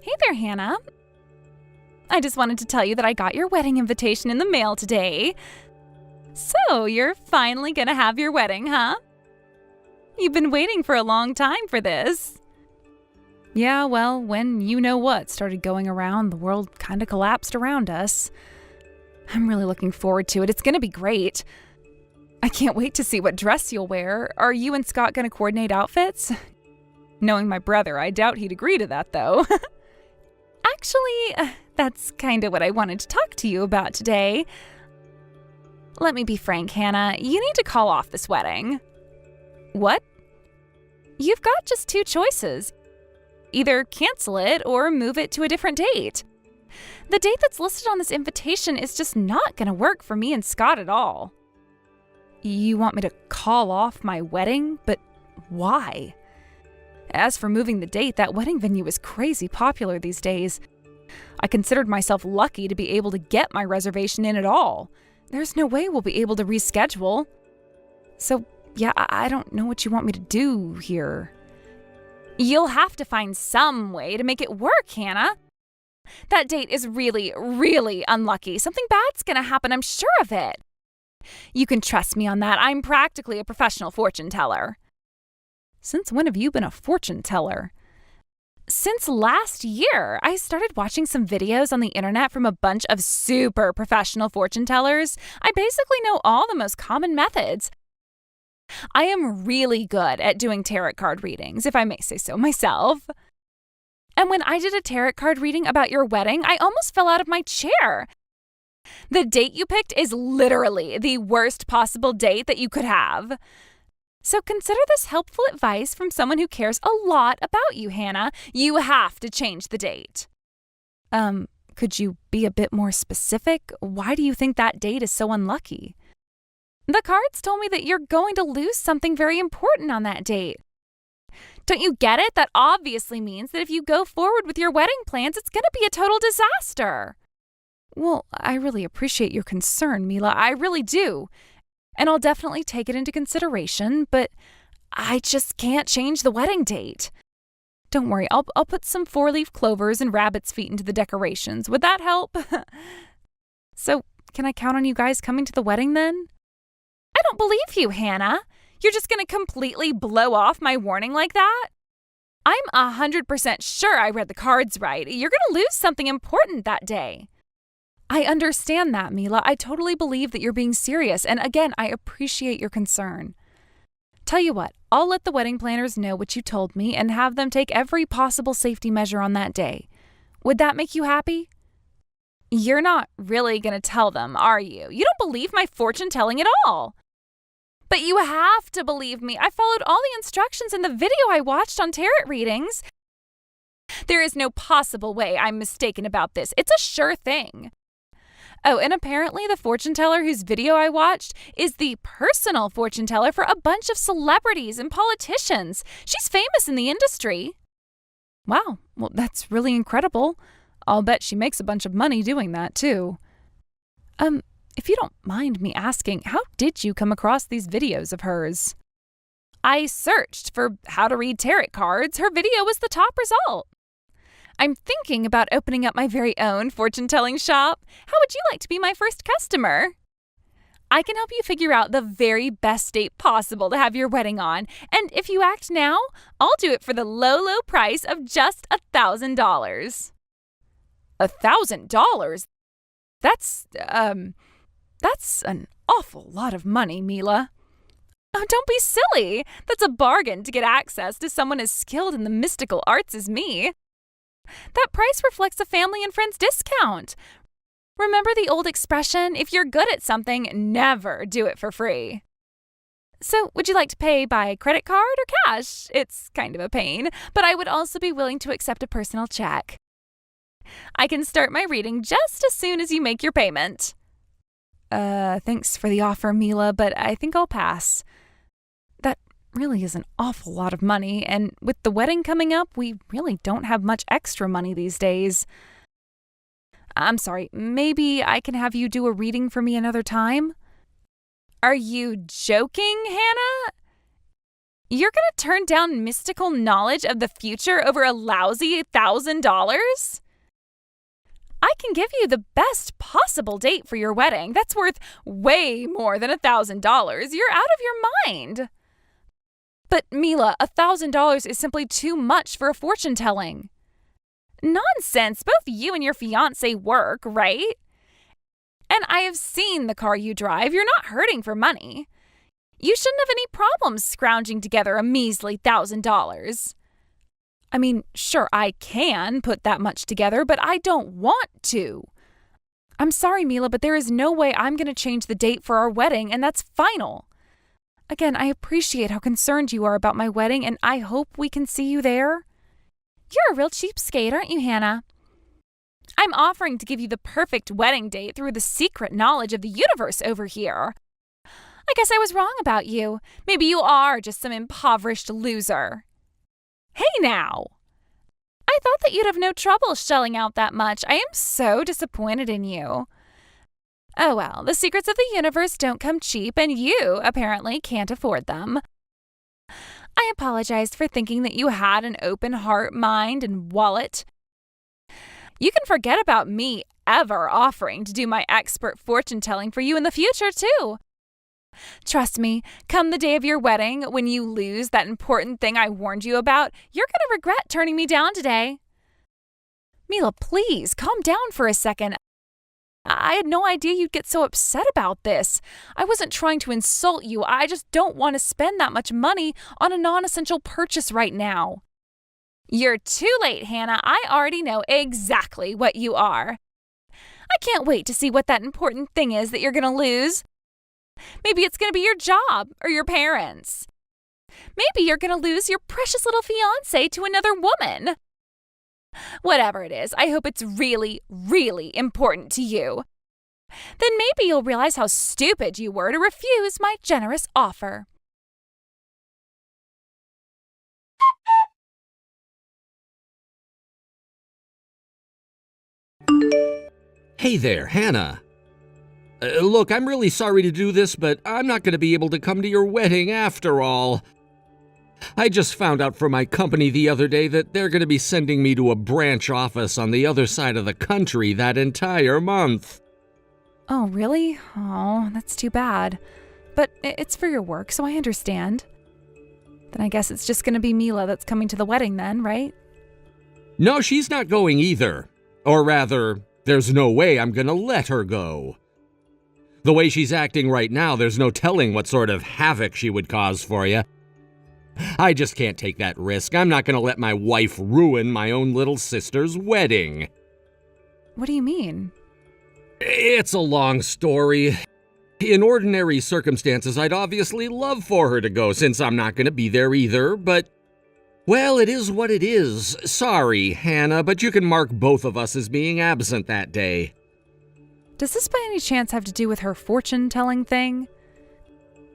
Hey there, Hannah. I just wanted to tell you that I got your wedding invitation in the mail today. So, you're finally gonna have your wedding, huh? You've been waiting for a long time for this. Yeah, well, when you-know-what started going around, the world kinda collapsed around us. I'm really looking forward to it. It's gonna be great. I can't wait to see what dress you'll wear. Are you and Scott gonna coordinate outfits? Knowing my brother, I doubt he'd agree to that, though. Actually, that's kinda what I wanted to talk to you about today. Let me be frank, Hannah. You need to call off this wedding. What? You've got just two choices. Either cancel it or move it to a different date. The date that's listed on this invitation is just not gonna work for me and Scott at all. You want me to call off my wedding? But why? As for moving the date, that wedding venue is crazy popular these days. I considered myself lucky to be able to get my reservation in at all. There's no way we'll be able to reschedule. So, yeah, I don't know what you want me to do here. You'll have to find some way to make it work, Hannah. That date is really, really unlucky. Something bad's gonna happen, I'm sure of it. You can trust me on that. I'm practically a professional fortune teller. Since when have you been a fortune teller? Since last year. I started watching some videos on the internet from a bunch of super professional fortune tellers. I basically know all the most common methods. I am really good at doing tarot card readings, if I may say so myself. And when I did a tarot card reading about your wedding, I almost fell out of my chair. The date you picked is literally the worst possible date that you could have. So consider this helpful advice from someone who cares a lot about you, Hannah. You have to change the date. Could you be a bit more specific? Why do you think that date is so unlucky? The cards told me that you're going to lose something very important on that date. Don't you get it? That obviously means that if you go forward with your wedding plans, it's going to be a total disaster. Well, I really appreciate your concern, Mila. I really do. And I'll definitely take it into consideration, but I just can't change the wedding date. Don't worry, I'll put some 4-leaf clovers and rabbit's feet into the decorations. Would that help? So, can I count on you guys coming to the wedding then? I don't believe you, Hannah. You're just going to completely blow off my warning like that? I'm 100% sure I read the cards right. You're going to lose something important that day. I understand that, Mila. I totally believe that you're being serious, and again, I appreciate your concern. Tell you what, I'll let the wedding planners know what you told me and have them take every possible safety measure on that day. Would that make you happy? You're not really going to tell them, are you? You don't believe my fortune telling at all. But you have to believe me. I followed all the instructions in the video I watched on tarot readings. There is no possible way I'm mistaken about this. It's a sure thing. Oh, and apparently the fortune teller whose video I watched is the personal fortune teller for a bunch of celebrities and politicians. She's famous in the industry. Wow, well, that's really incredible. I'll bet she makes a bunch of money doing that, too. If you don't mind me asking, how did you come across these videos of hers? I searched for how to read tarot cards. Her video was the top result. I'm thinking about opening up my very own fortune-telling shop. How would you like to be my first customer? I can help you figure out the very best date possible to have your wedding on. And if you act now, I'll do it for the low, low price of just $1,000. $1,000? That's an awful lot of money, Mila. Oh, don't be silly. That's a bargain to get access to someone as skilled in the mystical arts as me. That price reflects a family and friends discount. Remember the old expression, if you're good at something, never do it for free. So, would you like to pay by credit card or cash? It's kind of a pain, but I would also be willing to accept a personal check. I can start my reading just as soon as you make your payment. Thanks for the offer, Mila, but I think I'll pass. That really is an awful lot of money, and with the wedding coming up, we really don't have much extra money these days. I'm sorry, maybe I can have you do a reading for me another time? Are you joking, Hannah? You're gonna turn down mystical knowledge of the future over a lousy $1,000? I can give you the best possible date for your wedding. That's worth way more than $1,000. You're out of your mind. But Mila, $1,000 is simply too much for a fortune telling. Nonsense. Both you and your fiancé work, right? And I have seen the car you drive. You're not hurting for money. You shouldn't have any problems scrounging together a measly $1,000. I mean, sure, I can put that much together, but I don't want to. I'm sorry, Mila, but there is no way I'm going to change the date for our wedding, and that's final. Again, I appreciate how concerned you are about my wedding, and I hope we can see you there. You're a real cheapskate, aren't you, Hannah? I'm offering to give you the perfect wedding date through the secret knowledge of the universe over here. I guess I was wrong about you. Maybe you are just some impoverished loser. Hey now! I thought that you'd have no trouble shelling out that much. I am so disappointed in you. Oh well, the secrets of the universe don't come cheap, and you apparently can't afford them. I apologized for thinking that you had an open heart, mind, and wallet. You can forget about me ever offering to do my expert fortune telling for you in the future, too. Trust me, come the day of your wedding, when you lose that important thing I warned you about, you're going to regret turning me down today. Mila, please, calm down for a second. I had no idea you'd get so upset about this. I wasn't trying to insult you. I just don't want to spend that much money on a non-essential purchase right now. You're too late, Hannah. I already know exactly what you are. I can't wait to see what that important thing is that you're going to lose. Maybe it's going to be your job or your parents. Maybe you're going to lose your precious little fiancé to another woman. Whatever it is, I hope it's really, really important to you. Then maybe you'll realize how stupid you were to refuse my generous offer. Hey there, Hannah. Look, I'm really sorry to do this, but I'm not going to be able to come to your wedding after all. I just found out from my company the other day that they're going to be sending me to a branch office on the other side of the country that entire month. Oh, really? Oh, that's too bad. But it's for your work, so I understand. Then I guess it's just going to be Mila that's coming to the wedding then, right? No, she's not going either. Or rather, there's no way I'm going to let her go. The way she's acting right now, there's no telling what sort of havoc she would cause for you. I just can't take that risk. I'm not going to let my wife ruin my own little sister's wedding. What do you mean? It's a long story. In ordinary circumstances, I'd obviously love for her to go since I'm not going to be there either, but... well, it is what it is. Sorry, Hannah, but you can mark both of us as being absent that day. Does this by any chance have to do with her fortune-telling thing?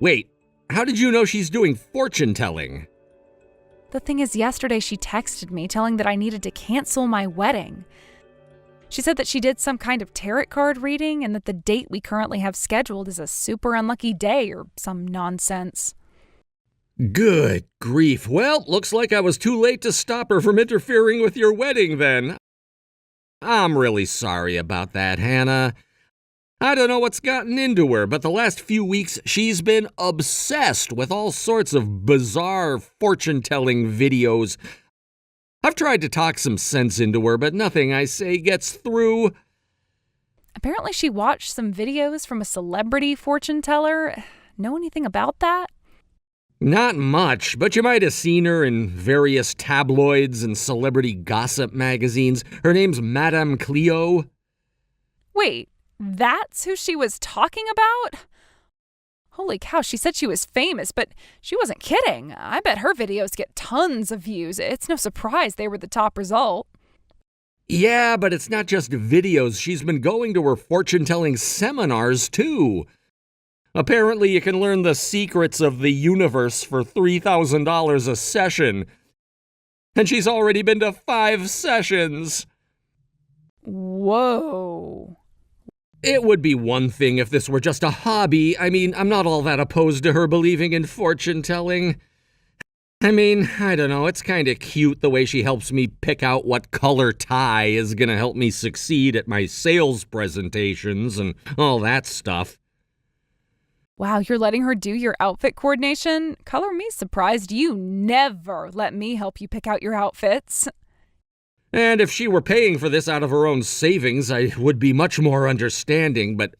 Wait, how did you know she's doing fortune-telling? The thing is, yesterday she texted me telling that I needed to cancel my wedding. She said that she did some kind of tarot card reading and that the date we currently have scheduled is a super unlucky day or some nonsense. Good grief. Well, looks like I was too late to stop her from interfering with your wedding then. I'm really sorry about that, Hannah. I don't know what's gotten into her, but the last few weeks she's been obsessed with all sorts of bizarre fortune-telling videos. I've tried to talk some sense into her, but nothing I say gets through. Apparently she watched some videos from a celebrity fortune teller. Know anything about that? Not much, but you might have seen her in various tabloids and celebrity gossip magazines. Her name's Madame Cleo. Wait, that's who she was talking about? Holy cow, she said she was famous, but she wasn't kidding. I bet her videos get tons of views. It's no surprise they were the top result. Yeah, but it's not just videos. She's been going to her fortune-telling seminars, too. Apparently, you can learn the secrets of the universe for $3,000 a session. And she's already been to 5 sessions. Whoa. It would be one thing if this were just a hobby. I mean, I'm not all that opposed to her believing in fortune-telling. I mean, I don't know, it's kind of cute the way she helps me pick out what color tie is gonna help me succeed at my sales presentations and all that stuff. Wow, you're letting her do your outfit coordination? Color me surprised. You never let me help you pick out your outfits. And if she were paying for this out of her own savings, I would be much more understanding, but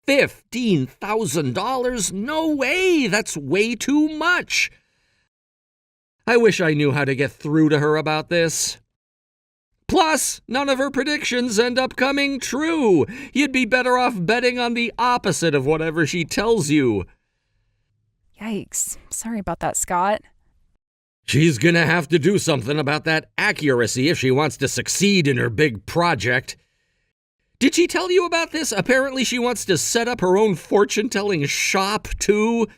$15,000? No way! That's way too much! I wish I knew how to get through to her about this. Plus, none of her predictions end up coming true. You'd be better off betting on the opposite of whatever she tells you. Yikes. Sorry about that, Scott. She's gonna have to do something about that accuracy if she wants to succeed in her big project. Did she tell you about this? Apparently she wants to set up her own fortune-telling shop, too.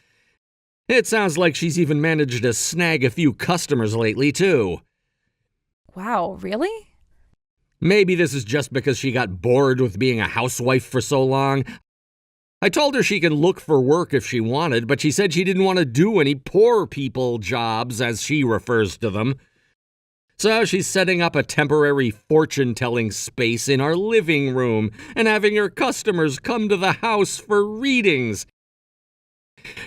It sounds like she's even managed to snag a few customers lately, too. Wow, really? Maybe this is just because she got bored with being a housewife for so long. I told her she can look for work if she wanted, but she said she didn't want to do any poor people jobs, as she refers to them. So she's setting up a temporary fortune-telling space in our living room and having her customers come to the house for readings.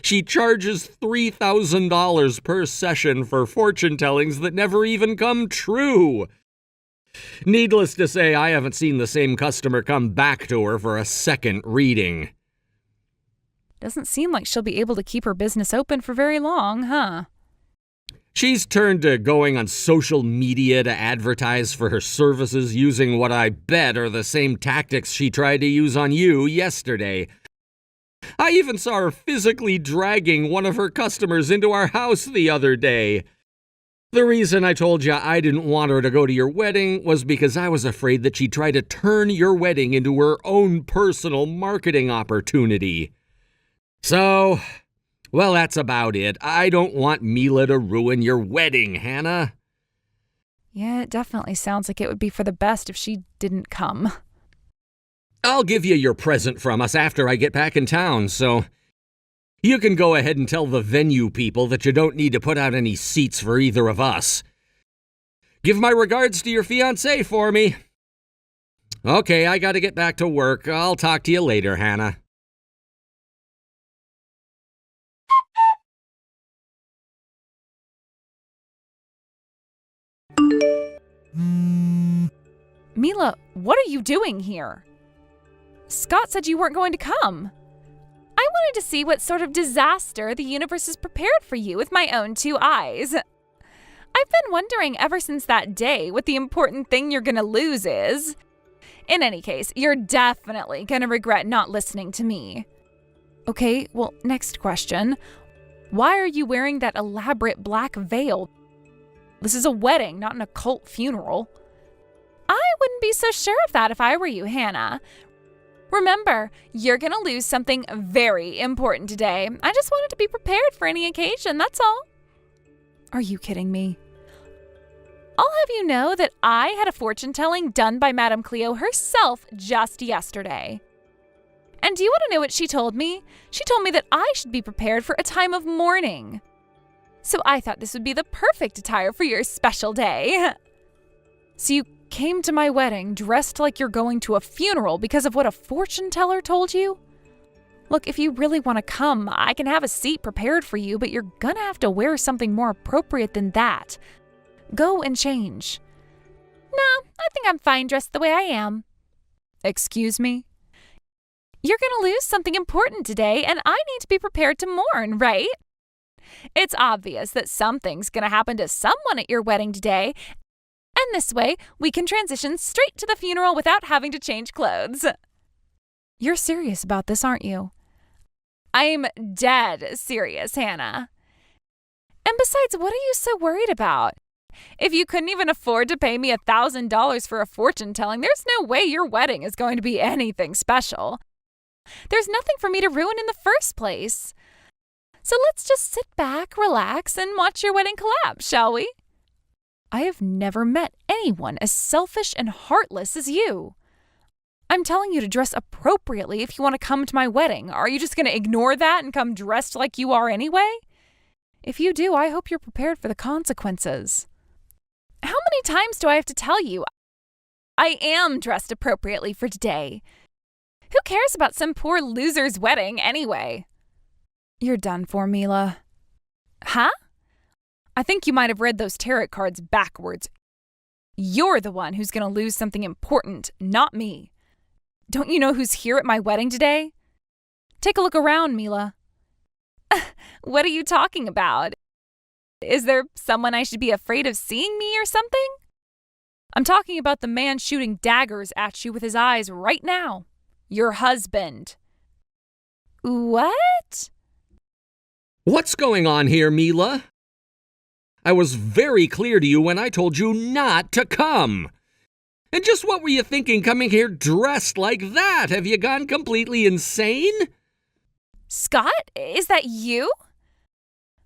She charges $3,000 per session for fortune-tellings that never even come true. Needless to say, I haven't seen the same customer come back to her for a second reading. Doesn't seem like she'll be able to keep her business open for very long, huh? She's turned to going on social media to advertise for her services using what I bet are the same tactics she tried to use on you yesterday. I even saw her physically dragging one of her customers into our house the other day. The reason I told you I didn't want her to go to your wedding was because I was afraid that she'd try to turn your wedding into her own personal marketing opportunity. So, well, that's about it. I don't want Mila to ruin your wedding, Hannah. Yeah, it definitely sounds like it would be for the best if she didn't come. I'll give you your present from us after I get back in town, so you can go ahead and tell the venue people that you don't need to put out any seats for either of us. Give my regards to your fiancé for me. Okay, I gotta get back to work. I'll talk to you later, Hannah. Mila, what are you doing here? Scott said you weren't going to come. I wanted to see what sort of disaster the universe has prepared for you with my own two eyes. I've been wondering ever since that day what the important thing you're going to lose is. In any case, you're definitely going to regret not listening to me. Okay, well, next question. Why are you wearing that elaborate black veil? This is a wedding, not an occult funeral. I wouldn't be so sure of that if I were you, Hannah. Remember, you're going to lose something very important today. I just wanted to be prepared for any occasion, that's all. Are you kidding me? I'll have you know that I had a fortune-telling done by Madame Cleo herself just yesterday. And do you want to know what she told me? She told me that I should be prepared for a time of mourning. So I thought this would be the perfect attire for your special day. So you came to my wedding dressed like you're going to a funeral because of what a fortune teller told you? Look, if you really want to come, I can have a seat prepared for you, but you're gonna have to wear something more appropriate than that. Go and change. No, I think I'm fine dressed the way I am. Excuse me? You're gonna lose something important today, and I need to be prepared to mourn, right? It's obvious that something's gonna happen to someone at your wedding today, and this way, we can transition straight to the funeral without having to change clothes. You're serious about this, aren't you? I'm dead serious, Hannah. And besides, what are you so worried about? If you couldn't even afford to pay me $1,000 for a fortune telling, there's no way your wedding is going to be anything special. There's nothing for me to ruin in the first place. So let's just sit back, relax, and watch your wedding collapse, shall we? I have never met anyone as selfish and heartless as you. I'm telling you to dress appropriately if you want to come to my wedding. Are you just going to ignore that and come dressed like you are anyway? If you do, I hope you're prepared for the consequences. How many times do I have to tell you? I am dressed appropriately for today. Who cares about some poor loser's wedding anyway? You're done for, Mila. Huh? I think you might have read those tarot cards backwards. You're the one who's going to lose something important, not me. Don't you know who's here at my wedding today? Take a look around, Mila. What are you talking about? Is there someone I should be afraid of seeing me or something? I'm talking about the man shooting daggers at you with his eyes right now. Your husband. What? What's going on here, Mila? I was very clear to you when I told you not to come. And just what were you thinking coming here dressed like that? Have you gone completely insane? Scott, is that you?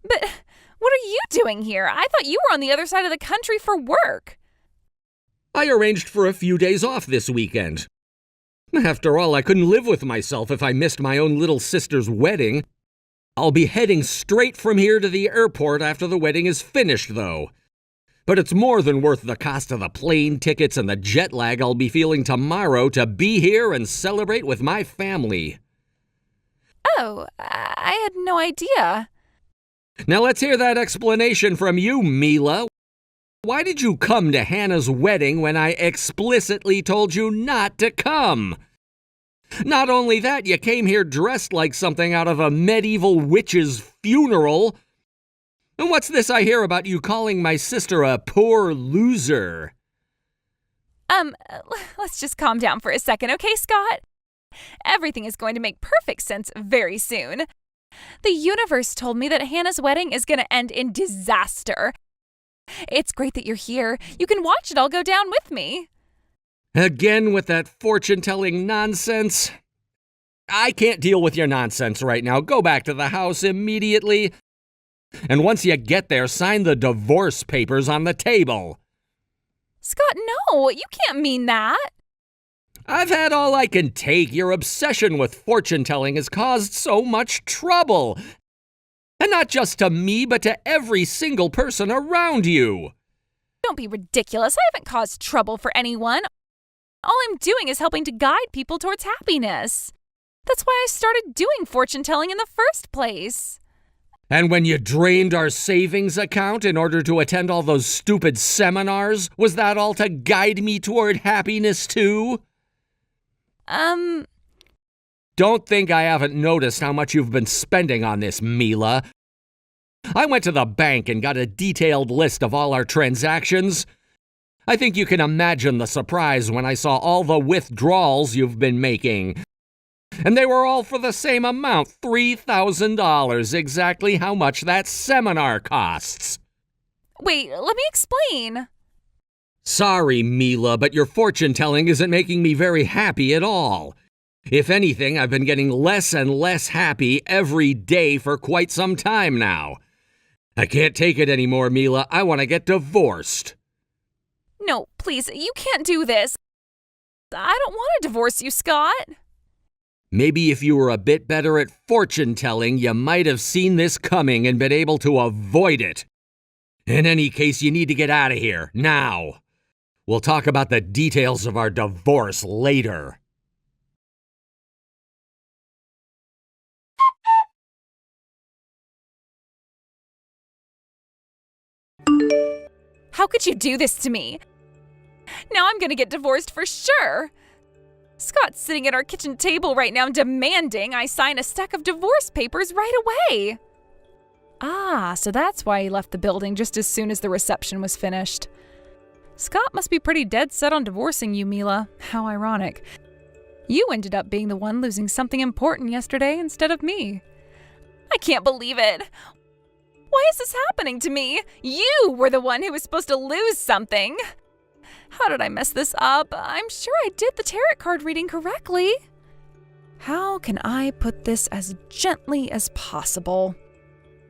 But what are you doing here? I thought you were on the other side of the country for work. I arranged for a few days off this weekend. After all, I couldn't live with myself if I missed my own little sister's wedding. I'll be heading straight from here to the airport after the wedding is finished, though. But it's more than worth the cost of the plane tickets and the jet lag I'll be feeling tomorrow to be here and celebrate with my family. Oh, I had no idea. Now let's hear that explanation from you, Mila. Why did you come to Hannah's wedding when I explicitly told you not to come? Not only that, you came here dressed like something out of a medieval witch's funeral. And what's this I hear about you calling my sister a poor loser? Let's just calm down for a second, okay, Scott? Everything is going to make perfect sense very soon. The universe told me that Hannah's wedding is going to end in disaster. It's great that you're here. You can watch it all go down with me. Again with that fortune-telling nonsense? I can't deal with your nonsense right now. Go back to the house immediately. And once you get there, sign the divorce papers on the table. Scott, no, you can't mean that. I've had all I can take. Your obsession with fortune-telling has caused so much trouble. And not just to me, but to every single person around you. Don't be ridiculous. I haven't caused trouble for anyone. All I'm doing is helping to guide people towards happiness. That's why I started doing fortune-telling in the first place. And when you drained our savings account in order to attend all those stupid seminars, was that all to guide me toward happiness too? Don't think I haven't noticed how much you've been spending on this, Mila. I went to the bank and got a detailed list of all our transactions. I think you can imagine the surprise when I saw all the withdrawals you've been making. And they were all for the same amount, $3,000, exactly how much that seminar costs. Wait, let me explain. Sorry, Mila, but your fortune-telling isn't making me very happy at all. If anything, I've been getting less and less happy every day for quite some time now. I can't take it anymore, Mila. I want to get divorced. No, please, you can't do this. I don't want to divorce you, Scott. Maybe if you were a bit better at fortune-telling, you might have seen this coming and been able to avoid it. In any case, you need to get out of here, now. We'll talk about the details of our divorce later. How could you do this to me? Now I'm going to get divorced for sure. Scott's sitting at our kitchen table right now demanding I sign a stack of divorce papers right away. Ah, so that's why he left the building just as soon as the reception was finished. Scott must be pretty dead set on divorcing you, Mila. How ironic. You ended up being the one losing something important yesterday instead of me. I can't believe it. Why is this happening to me? You were the one who was supposed to lose something. How did I mess this up? I'm sure I did the tarot card reading correctly. How can I put this as gently as possible?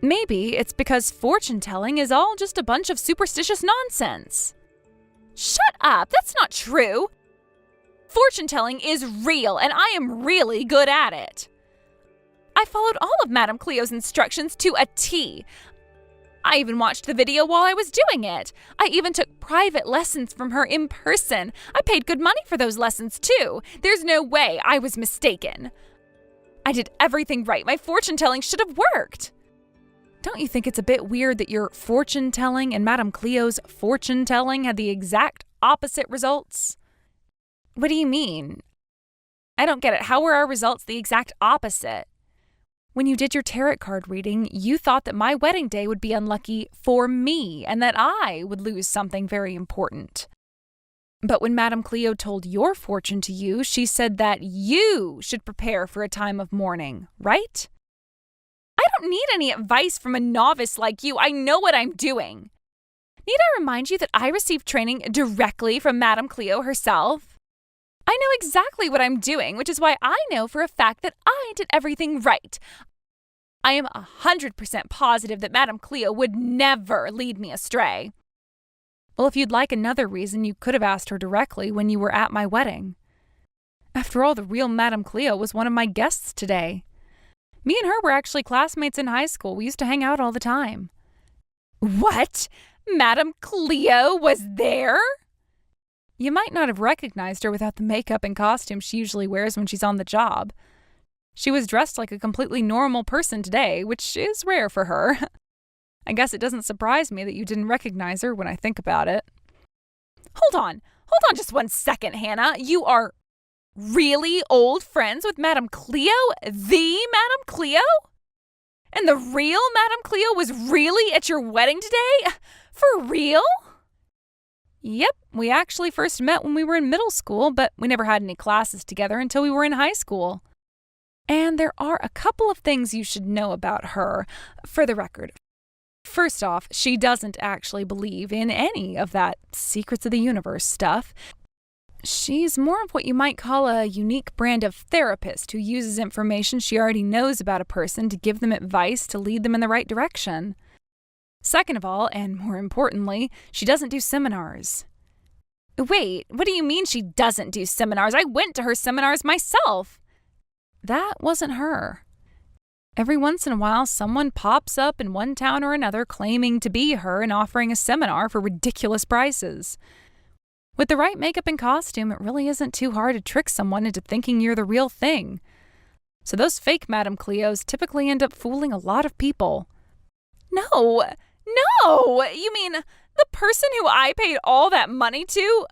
Maybe it's because fortune-telling is all just a bunch of superstitious nonsense. Shut up! That's not true! Fortune-telling is real, and I am really good at it. I followed all of Madame Cleo's instructions to a T. I even watched the video while I was doing it. I even took private lessons from her in person. I paid good money for those lessons too. There's no way I was mistaken. I did everything right. My fortune telling should have worked. Don't you think it's a bit weird that your fortune telling and Madame Cleo's fortune telling had the exact opposite results? What do you mean? I don't get it. How were our results the exact opposite? When you did your tarot card reading, you thought that my wedding day would be unlucky for me and that I would lose something very important. But when Madame Cleo told your fortune to you, she said that you should prepare for a time of mourning, right? I don't need any advice from a novice like you. I know what I'm doing. Need I remind you that I received training directly from Madame Cleo herself? I know exactly what I'm doing, which is why I know for a fact that I did everything right. I am 100% positive that Madame Cleo would never lead me astray. Well, if you'd like another reason, you could have asked her directly when you were at my wedding. After all, the real Madame Cleo was one of my guests today. Me and her were actually classmates in high school. We used to hang out all the time. What? Madame Cleo was there? You might not have recognized her without the makeup and costume she usually wears when she's on the job. She was dressed like a completely normal person today, which is rare for her. I guess it doesn't surprise me that you didn't recognize her when I think about it. Hold on just 1 second, Hannah. You are really old friends with Madame Cleo? The Madame Cleo? And the real Madame Cleo was really at your wedding today? For real? Yep, we actually first met when we were in middle school, but we never had any classes together until we were in high school. And there are a couple of things you should know about her, for the record. First off, she doesn't actually believe in any of that secrets of the universe stuff. She's more of what you might call a unique brand of therapist who uses information she already knows about a person to give them advice to lead them in the right direction. Second of all, and more importantly, she doesn't do seminars. Wait, what do you mean she doesn't do seminars? I went to her seminars myself. That wasn't her. Every once in a while, someone pops up in one town or another claiming to be her and offering a seminar for ridiculous prices. With the right makeup and costume, it really isn't too hard to trick someone into thinking you're the real thing. So those fake Madame Cleos typically end up fooling a lot of people. No! You mean the person who I paid all that money to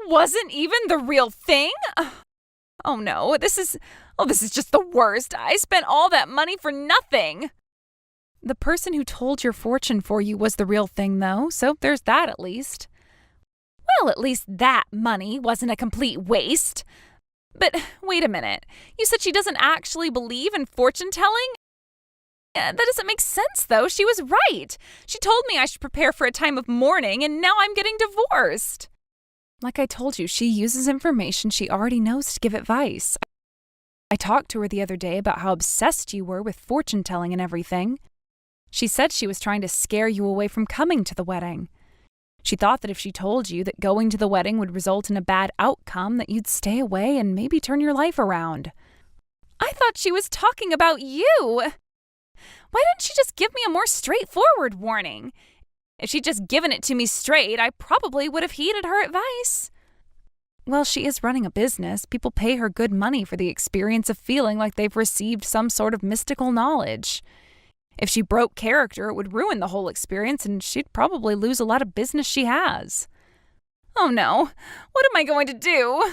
wasn't even the real thing? Oh no, this is just the worst. I spent all that money for nothing. The person who told your fortune for you was the real thing, though, so there's that at least. Well, at least that money wasn't a complete waste. But wait a minute. You said she doesn't actually believe in fortune-telling? That doesn't make sense, though. She was right. She told me I should prepare for a time of mourning, and now I'm getting divorced. Like I told you, she uses information she already knows to give advice. I talked to her the other day about how obsessed you were with fortune-telling and everything. She said she was trying to scare you away from coming to the wedding. She thought that if she told you that going to the wedding would result in a bad outcome, that you'd stay away and maybe turn your life around. I thought she was talking about you. Why didn't she just give me a more straightforward warning? If she'd just given it to me straight, I probably would have heeded her advice. Well, she is running a business. People pay her good money for the experience of feeling like they've received some sort of mystical knowledge. If she broke character, it would ruin the whole experience, and she'd probably lose a lot of business she has. Oh no, what am I going to do?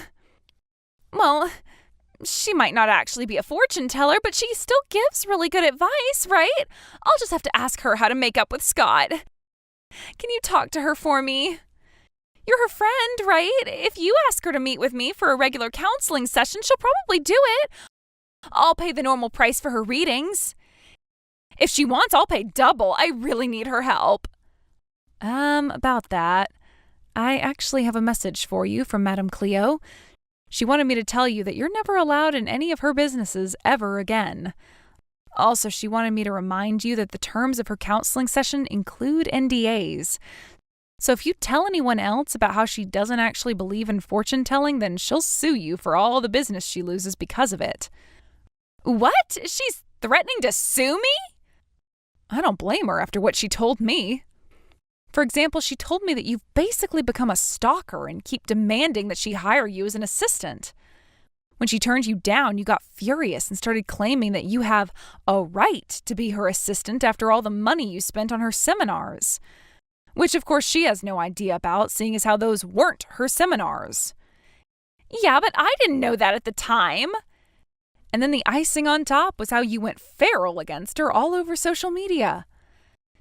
Well, she might not actually be a fortune teller, but she still gives really good advice, right? I'll just have to ask her how to make up with Scott. Can you talk to her for me? You're her friend, right? If you ask her to meet with me for a regular counseling session, she'll probably do it. I'll pay the normal price for her readings. If she wants, I'll pay double. I really need her help. About that, I actually have a message for you from Madame Cleo. She wanted me to tell you that you're never allowed in any of her businesses ever again. Also, she wanted me to remind you that the terms of her counseling session include NDAs. So if you tell anyone else about how she doesn't actually believe in fortune-telling, then she'll sue you for all the business she loses because of it. What? She's threatening to sue me? I don't blame her after what she told me. For example, she told me that you've basically become a stalker and keep demanding that she hire you as an assistant. When she turned you down, you got furious and started claiming that you have a right to be her assistant after all the money you spent on her seminars. Which, of course, she has no idea about, seeing as how those weren't her seminars. Yeah, but I didn't know that at the time. And then the icing on top was how you went feral against her all over social media.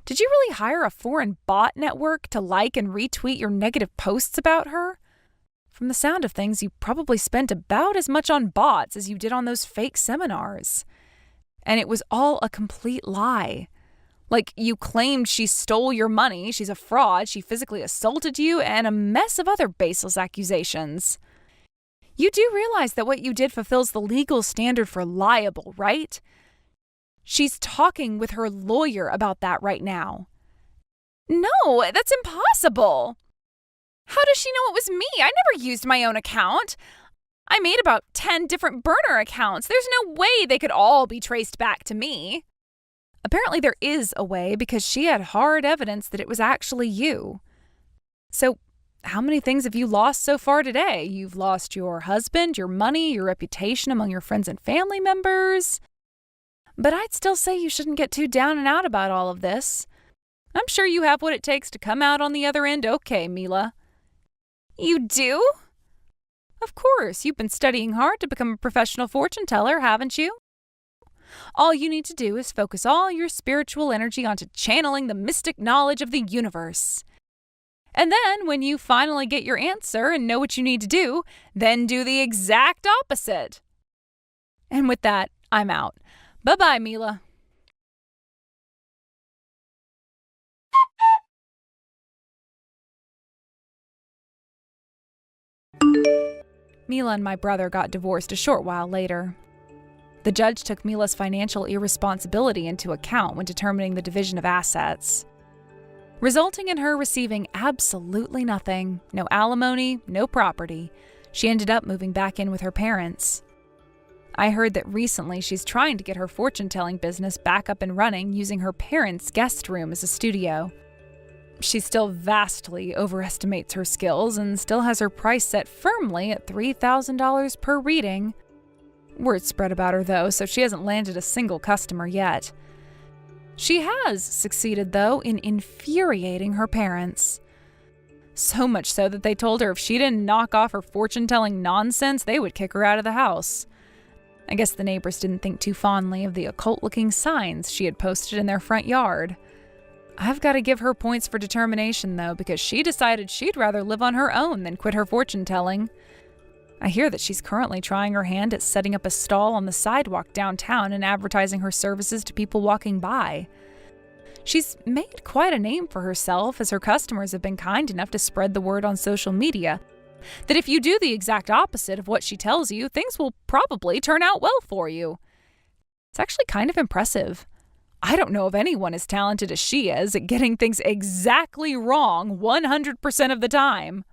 Did you really hire a foreign bot network to like and retweet your negative posts about her? From the sound of things, you probably spent about as much on bots as you did on those fake seminars. And it was all a complete lie. Like, you claimed she stole your money, she's a fraud, she physically assaulted you, and a mess of other baseless accusations. You do realize that what you did fulfills the legal standard for liable, right? She's talking with her lawyer about that right now. No, that's impossible. How does she know it was me? I never used my own account. I made about 10 different burner accounts. There's no way they could all be traced back to me. Apparently there is a way because she had hard evidence that it was actually you. So, how many things have you lost so far today? You've lost your husband, your money, your reputation among your friends and family members. But I'd still say you shouldn't get too down and out about all of this. I'm sure you have what it takes to come out on the other end okay, Mila. You do? Of course, you've been studying hard to become a professional fortune teller, haven't you? All you need to do is focus all your spiritual energy onto channeling the mystic knowledge of the universe. And then, when you finally get your answer and know what you need to do, then do the exact opposite. And with that, I'm out. Bye-bye, Mila. Mila and my brother got divorced a short while later. The judge took Mila's financial irresponsibility into account when determining the division of assets, resulting in her receiving absolutely nothing. No alimony, no property. She ended up moving back in with her parents. I heard that recently she's trying to get her fortune-telling business back up and running using her parents' guest room as a studio. She still vastly overestimates her skills and still has her price set firmly at $3,000 per reading. Word spread about her, though, so she hasn't landed a single customer yet. She has succeeded, though, in infuriating her parents. So much so that they told her if she didn't knock off her fortune-telling nonsense, they would kick her out of the house. I guess the neighbors didn't think too fondly of the occult-looking signs she had posted in their front yard. I've got to give her points for determination, though, because she decided she'd rather live on her own than quit her fortune-telling. I hear that she's currently trying her hand at setting up a stall on the sidewalk downtown and advertising her services to people walking by. She's made quite a name for herself, as her customers have been kind enough to spread the word on social media that if you do the exact opposite of what she tells you, things will probably turn out well for you. It's actually kind of impressive. I don't know of anyone as talented as she is at getting things exactly wrong 100% of the time.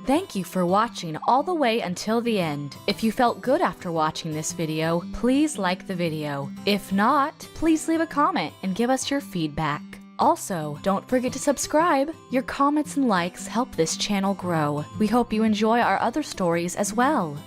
Thank you for watching all the way until the end. If you felt good after watching this video, please like the video. If not, please leave a comment and give us your feedback. Also, don't forget to subscribe. Your comments and likes help this channel grow. We hope you enjoy our other stories as well.